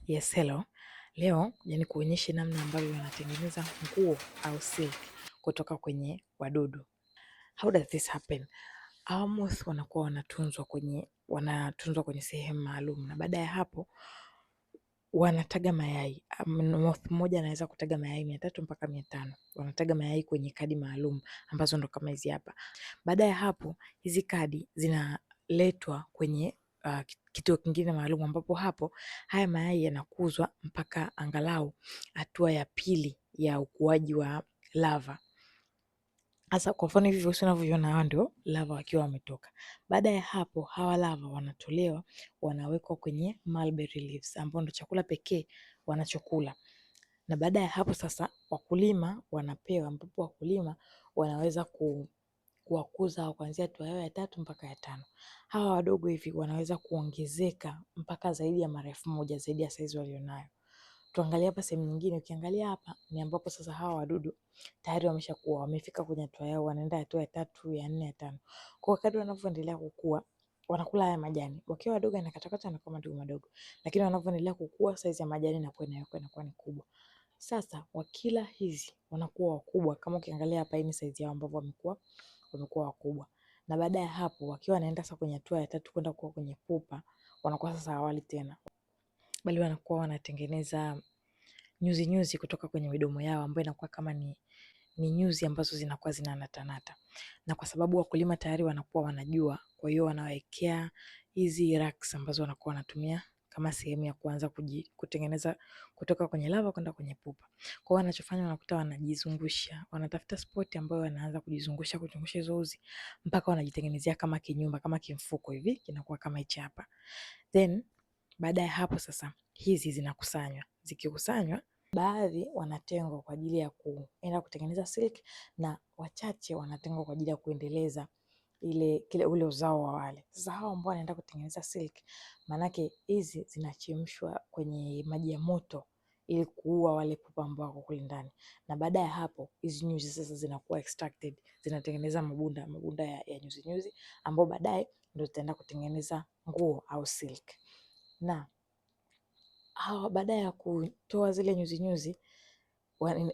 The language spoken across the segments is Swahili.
Yes, hello. Leo yani kuonyeshe namna ambavyo wanatengeneza nguo au silk kutoka kwenye wadudu. How does this happen? Hawa moth wanakuwa wanatunzwa kwenye sehemu maalum, na baada ya hapo wanataga mayai. Moth mmoja anaweza kutaga mayai 300 mpaka 500. Wanataga mayai kwenye kadi maalum ambazo ndo kama hizi hapa. Baada ya hapo hizi kadi zinaletwa kwenye kituo kingine maalum, ambapo hapo haya mayai yanakuzwa mpaka angalau hatua ya pili ya ukuaji wa lava. Sasa kwa mfano hivi virusi unavyoviona, hawa ndio lava wakiwa wametoka. Baada ya hapo hawa lava wanatolewa, wanawekwa kwenye mulberry leaves ambao ndio chakula pekee wanachokula. Na baada ya hapo sasa wakulima wanapewa, ambapo wakulima wanaweza kuwakuza kuanzia hatua yao ya 3 mpaka ya 5. Hawa wadogo hivi wanaweza kuongezeka mpaka zaidi ya mara 1000 zaidi ya saizi walionayo. Tuangalie hapa sehemu nyingine. Ukiangalia hapa ni ambapo sasa hawa wadudu tayari wameshakuwa wamefika kwenye hatua yao, wanaenda hatua ya 3, ya 4, ya 5. Kwa kadri wanavyoendelea kukua wanakula haya majani. Wakiwa wadogo yanakatakata na kama madogo madogo, lakini wanavyoendelea kukua saizi ya majani inakuwa ni kubwa. Sasa wakila hizi wanakuwa wakubwa, kama ukiangalia hapa hii ni saizi yao ambavyo wamekuwa wakubwa. Na baada ya hapo wakiwa wanaenda sasa kwenye hatua ya 3 kwenda kuwa kwenye pupa, wanakuwa sasa hawali tena, bali wanakuwa wanatengeneza nyuzi nyuzi kutoka kwenye midomo yao, ambayo inakuwa kama ni nyuzi ambazo zinakuwa zinanatanata. Na kwa sababu wakulima tayari wanakuwa wanajua, kwa hiyo wanawekea hizi racks ambazo wanakuwa wanatumia kama sehemu ya kuanza kutengeneza kutoka kwenye lava kwenda kwenye pupa. Kwa hiyo wanachofanya, wanakuta wanajizungusha, wanatafuta spot ambayo wanaanza kujizungusha hizo uzi mpaka wanajitengenezea kama kinyumba, kama kimfuko hivi, kinakuwa kama hichi hapa. Then baada ya hapo sasa hizi zinakusanywa. Zikikusanywa, baadhi wanatengwa kwa ajili ya kuenda kutengeneza silk, na wachache wanatengwa kwa ajili ya kuendeleza ule uzao wa wale. Sasa hao ambao wanaenda kutengeneza silk, manake hizi zinachemshwa kwenye maji ya moto ili kuua wale pupa ambao wako kule ndani. Na baada ya hapo hizi nyuzi sasa zinakuwa extracted, zinatengeneza mabunda ya nyuzi nyuzi, ambao baadaye ndio zitaenda kutengeneza nguo au silk. Na hawa baada ya kutoa zile nyuzi nyuzi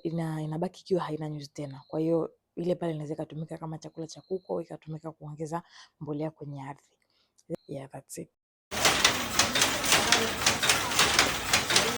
inabaki ikiwa haina nyuzi tena. Kwa hiyo ile pale inaweza ikatumika kama chakula cha kuku au ikatumika kuongeza mbolea kwenye ardhi. Yeah, that's it.